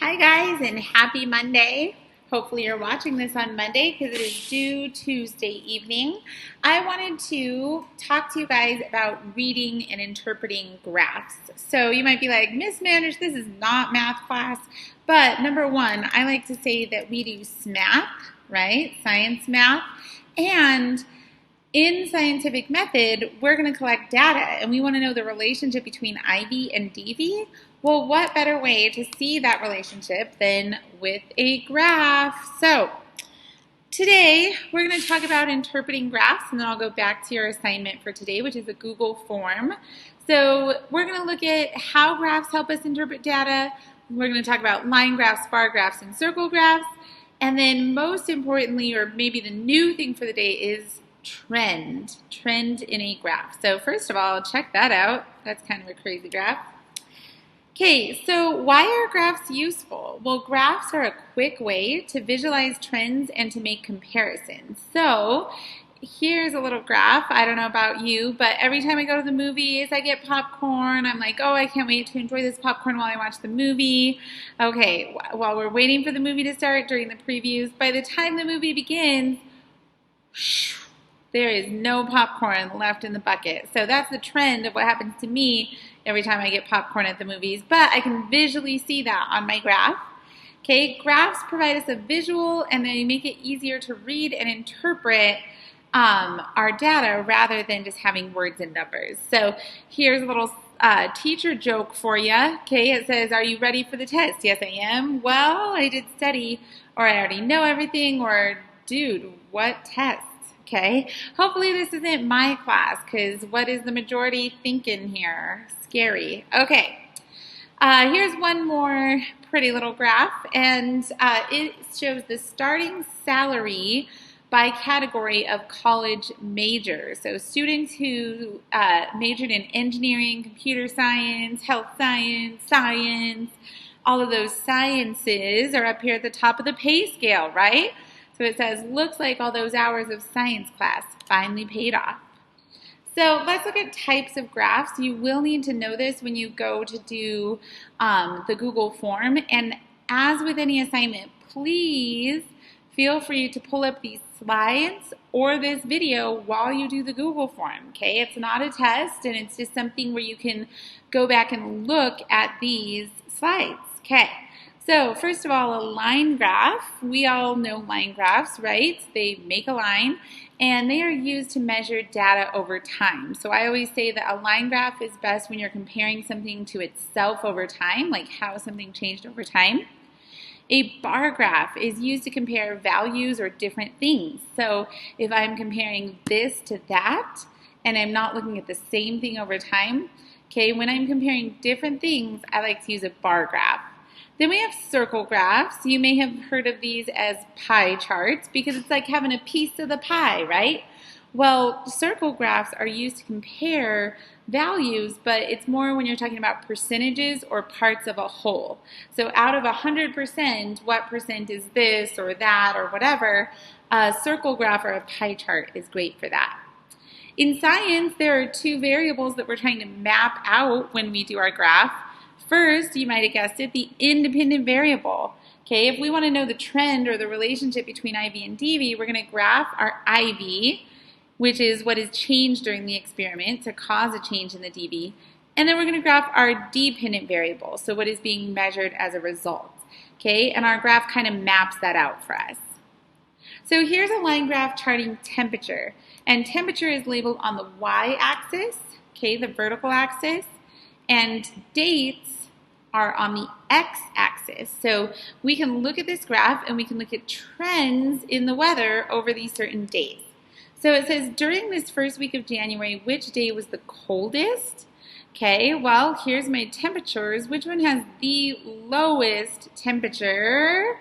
Hi guys, and happy Monday. Hopefully you're watching this on Monday because it is due Tuesday evening. I wanted to talk to you guys about reading and interpreting graphs. So you might be like, Miss Manders, this is not math class. But number one, I like to say that we do SMAP, right? Science math. And in scientific method, we're going to collect data and we want to know the relationship between IV and DV. Well, what better way to see that relationship than with a graph? So today we're going to talk about interpreting graphs, and then I'll go back to your assignment for today, which is a Google form. So we're going to look at how graphs help us interpret data. We're going to talk about line graphs, bar graphs, and circle graphs. And then most importantly, or maybe the new thing for the day, is trend in a graph. So first of all, check that out. That's kind of a crazy graph. Okay, so why are graphs useful? Well, graphs are a quick way to visualize trends and to make comparisons. So here's a little graph. I don't know about you, but every time I go to the movies, I get popcorn. I'm like, oh, I can't wait to enjoy this popcorn while I watch the movie. Okay, while we're waiting for the movie to start during the previews, by the time the movie begins, there is no popcorn left in the bucket. So that's the trend of what happens to me every time I get popcorn at the movies. But I can visually see that on my graph. Okay, graphs provide us a visual and they make it easier to read and interpret our data rather than just having words and numbers. So here's a little teacher joke for you. Okay, it says, are you ready for the test? Yes, I am. Well, I did study, or I already know everything, or dude, what test? Okay, hopefully this isn't my class, because what is the majority thinking here? Scary. Okay, here's one more pretty little graph, and it shows the starting salary by category of college majors. So students who majored in engineering, computer science, health science, science, all of those sciences are up here at the top of the pay scale, right? So it says, looks like all those hours of science class finally paid off. So let's look at types of graphs. You will need to know this when you go to do the Google form. And as with any assignment, please feel free to pull up these slides or this video while you do the Google form, okay? It's not a test, and it's just something where you can go back and look at these slides, okay? So first of all, a line graph. We all know line graphs, right? They make a line, and they are used to measure data over time. So I always say that a line graph is best when you're comparing something to itself over time, like how something changed over time. A bar graph is used to compare values or different things. So if I'm comparing this to that, and I'm not looking at the same thing over time, okay, when I'm comparing different things, I like to use a bar graph. Then we have circle graphs. You may have heard of these as pie charts because it's like having a piece of the pie, right? Well, circle graphs are used to compare values, but it's more when you're talking about percentages or parts of a whole. So out of 100%, what percent is this or that or whatever? A circle graph or a pie chart is great for that. In science, there are two variables that we're trying to map out when we do our graph. First, you might have guessed it, the independent variable. Okay, if we want to know the trend or the relationship between IV and DV, we're going to graph our IV, which is what is changed during the experiment to cause a change in the DV. And then we're going to graph our dependent variable, so what is being measured as a result. Okay, and our graph kind of maps that out for us. So here's a line graph charting temperature. And temperature is labeled on the y-axis, okay, the vertical axis, and dates are on the x-axis. So we can look at this graph and we can look at trends in the weather over these certain days. So it says, during this first week of January, which day was the coldest? Okay, well, here's my temperatures. Which one has the lowest temperature?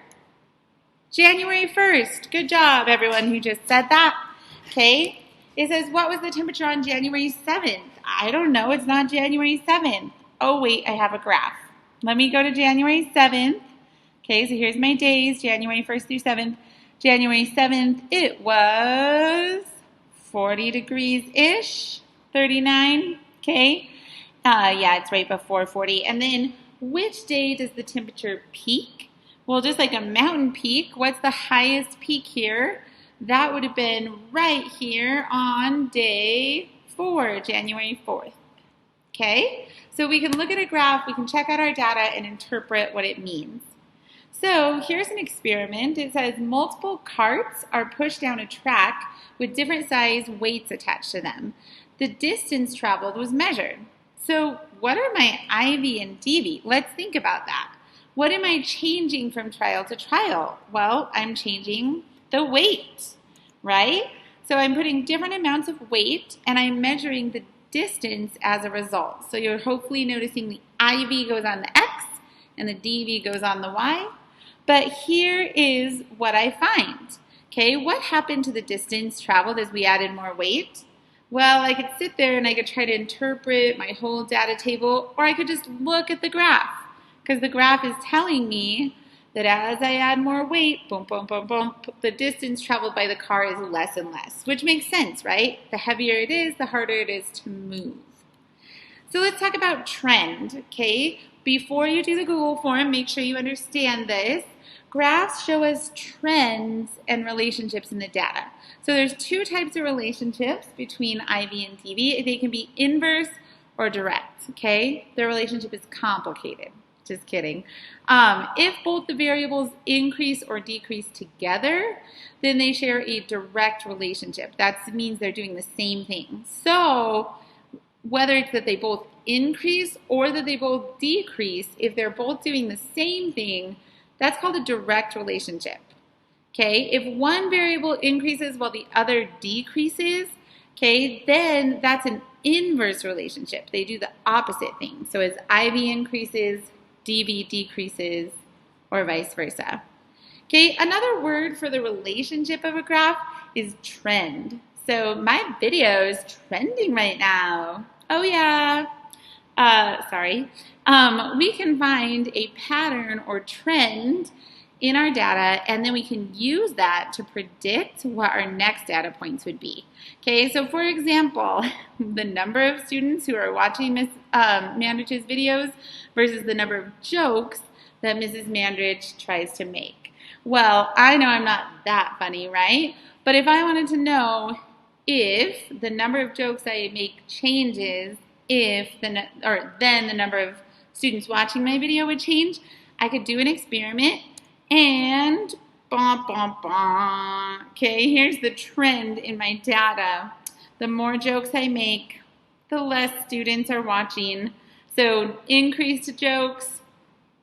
January 1st. Good job, everyone who just said that. Okay, it says, what was the temperature on January 7th? I don't know. It's not January 7th. Oh, wait, I have a graph. Let me go to January 7th. Okay, so here's my days, January 1st through 7th. January 7th, it was 40 degrees-ish, 39, okay? Yeah, it's right before 40. And then which day does the temperature peak? Well, just like a mountain peak, what's the highest peak here? That would have been right here on day 4, January 4th. Okay, so we can look at a graph, we can check out our data and interpret what it means. So here's an experiment. It says multiple carts are pushed down a track with different size weights attached to them. The distance traveled was measured. So what are my IV and DV? Let's think about that. What am I changing from trial to trial? Well, I'm changing the weight, right? So I'm putting different amounts of weight and I'm measuring the distance as a result. So you're hopefully noticing the IV goes on the X and the DV goes on the Y. But here is what I find. Okay, what happened to the distance traveled as we added more weight? Well, I could sit there and I could try to interpret my whole data table, or I could just look at the graph, because the graph is telling me that as I add more weight, boom, boom, boom, boom, the distance traveled by the car is less and less, which makes sense, right? The heavier it is, the harder it is to move. So let's talk about trend, okay? Before you do the Google form, make sure you understand this. Graphs show us trends and relationships in the data. So there's 2 types of relationships between IV and DV. They can be inverse or direct, okay? The relationship is complicated. Just kidding. If both the variables increase or decrease together, then they share a direct relationship. That means they're doing the same thing. So whether it's that they both increase or that they both decrease, if they're both doing the same thing, that's called a direct relationship. Okay, if one variable increases while the other decreases, okay, then that's an inverse relationship. They do the opposite thing. So as IV increases, DV decreases, or vice versa. Okay, another word for the relationship of a graph is trend. So my video is trending right now. Oh yeah. Sorry. We can find a pattern or trend in our data, and then we can use that to predict what our next data points would be. Okay, so for example, the number of students who are watching Ms. Mandrich's videos versus the number of jokes that Mrs. Mandrich tries to make. Well, I know I'm not that funny, right? But if I wanted to know if the number of jokes I make changes, then the number of students watching my video would change, I could do an experiment and okay, here's the trend in my data. The more jokes I make, the less students are watching. So increased jokes,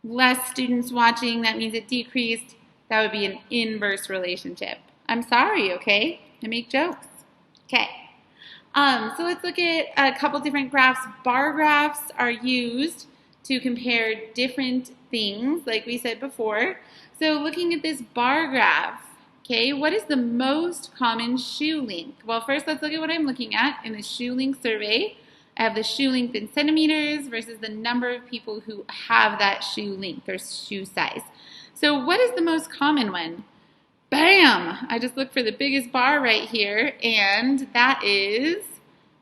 less students watching, that means it decreased. That would be an inverse relationship. I'm sorry, okay? I make jokes. Okay. So let's look at a couple different graphs. Bar graphs are used to compare different things, like we said before. So looking at this bar graph, okay, what is the most common shoe length? Well, first let's look at what I'm looking at in the shoe length survey. I have the shoe length in centimeters versus the number of people who have that shoe length or shoe size. So what is the most common one? Bam! I just looked for the biggest bar right here, and that is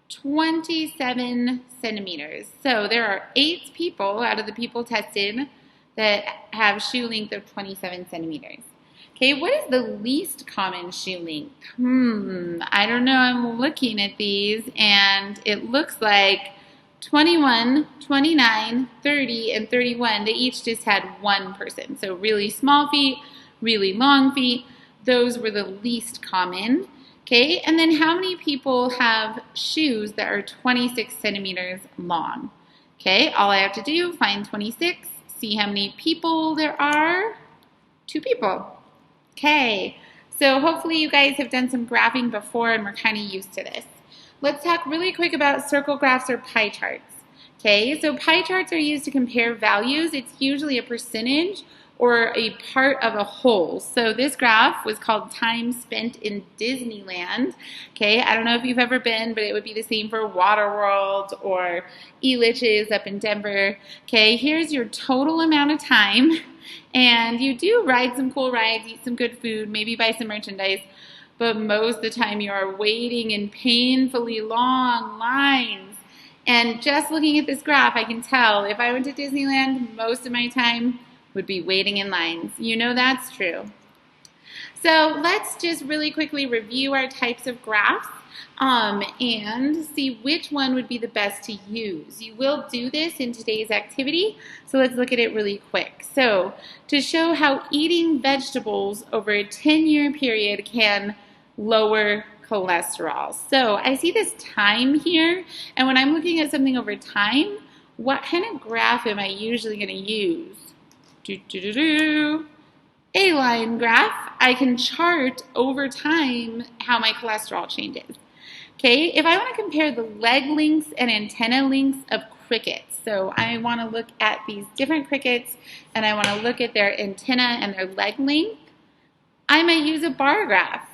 27 centimeters. So there are 8 people out of the people tested that have shoe length of 27 centimeters. Okay, what is the least common shoe length? I don't know. I'm looking at these, and it looks like 21, 29, 30, and 31, they each just had one person. So really small feet, really long feet, those were the least common. Okay, and then how many people have shoes that are 26 centimeters long? Okay, all I have to do, find 26, see how many people there are. 2 people. Okay, so hopefully you guys have done some graphing before and we're kind of used to this. Let's talk really quick about circle graphs or pie charts. Okay, so pie charts are used to compare values. It's usually a percentage or a part of a whole. So this graph was called time spent in Disneyland. Okay, I don't know if you've ever been, but it would be the same for Waterworld or Elitch's up in Denver. Okay, here's your total amount of time. And you do ride some cool rides, eat some good food, maybe buy some merchandise, but most of the time you are waiting in painfully long lines. And just looking at this graph, I can tell if I went to Disneyland, most of my time would be waiting in lines. You know that's true. So let's just really quickly review our types of graphs and see which one would be the best to use. You will do this in today's activity, so let's look at it really quick. So to show how eating vegetables over a 10-year period can lower cholesterol. So I see this time here, and when I'm looking at something over time, what kind of graph am I usually going to use? A line graph. I can chart over time how my cholesterol changes. Okay, if I want to compare the leg lengths and antenna lengths of crickets, so I want to look at these different crickets and I want to look at their antenna and their leg length, I might use a bar graph.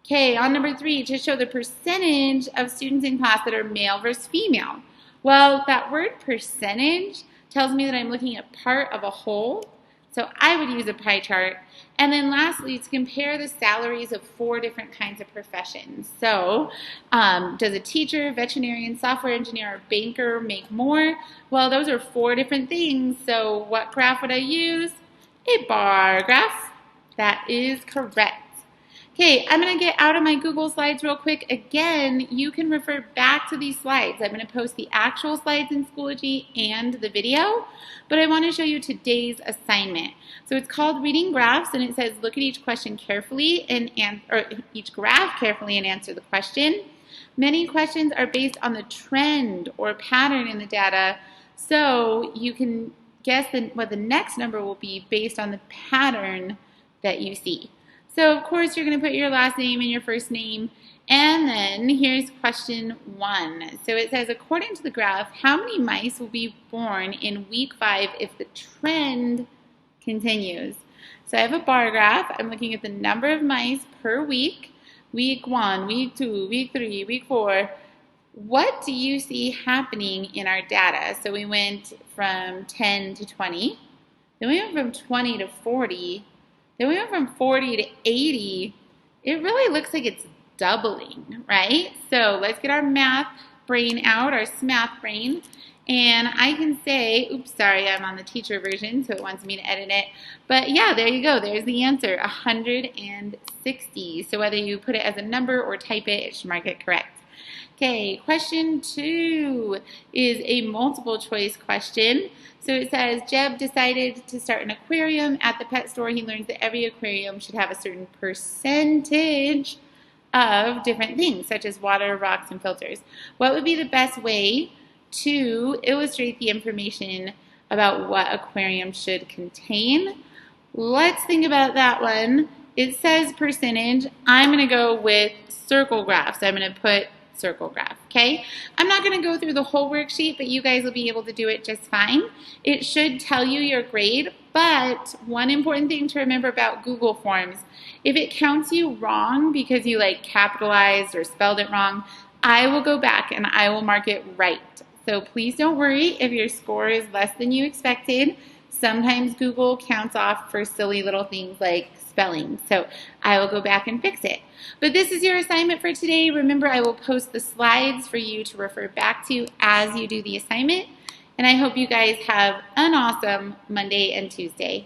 Okay, on number 3, to show the percentage of students in class that are male versus female. Well, that word percentage tells me that I'm looking at part of a whole, so I would use a pie chart. And then lastly, to compare the salaries of 4 different kinds of professions. So, does a teacher, veterinarian, software engineer, or banker make more? Well, those are 4 different things, so what graph would I use? A bar graph. That is correct. Okay, I'm going to get out of my Google Slides real quick. Again, you can refer back to these slides. I'm going to post the actual slides in Schoology and the video, but I want to show you today's assignment. So it's called Reading Graphs, and it says look at each question carefully or each graph carefully and answer the question. Many questions are based on the trend or pattern in the data, so you can guess what the next number will be based on the pattern that you see. So, of course, you're going to put your last name and your first name. And then here's question 1. So it says, according to the graph, how many mice will be born in week 5 if the trend continues? So I have a bar graph. I'm looking at the number of mice per week. Week 1, week 2, week 3, week 4. What do you see happening in our data? So we went from 10 to 20. Then we went from 20 to 40. Then we went from 40 to 80. It really looks like it's doubling, right? So let's get our math brain out, our SMath brain. And I can say, oops, sorry, I'm on the teacher version, so it wants me to edit it. But yeah, there you go. There's the answer, 160. So whether you put it as a number or type it, it should mark it correct. Okay, question 2 is a multiple choice question. So it says, Jeb decided to start an aquarium. At the pet store, he learns that every aquarium should have a certain percentage of different things, such as water, rocks, and filters. What would be the best way to illustrate the information about what aquarium should contain? Let's think about that one. It says percentage. I'm going to go with circle graph. So I'm going to put circle graph, okay? I'm not going to go through the whole worksheet, but you guys will be able to do it just fine. It should tell you your grade, but one important thing to remember about Google Forms, if it counts you wrong because you like capitalized or spelled it wrong, I will go back and I will mark it right. So please don't worry if your score is less than you expected. Sometimes Google counts off for silly little things like spelling. So I will go back and fix it. But this is your assignment for today. Remember, I will post the slides for you to refer back to as you do the assignment. And I hope you guys have an awesome Monday and Tuesday.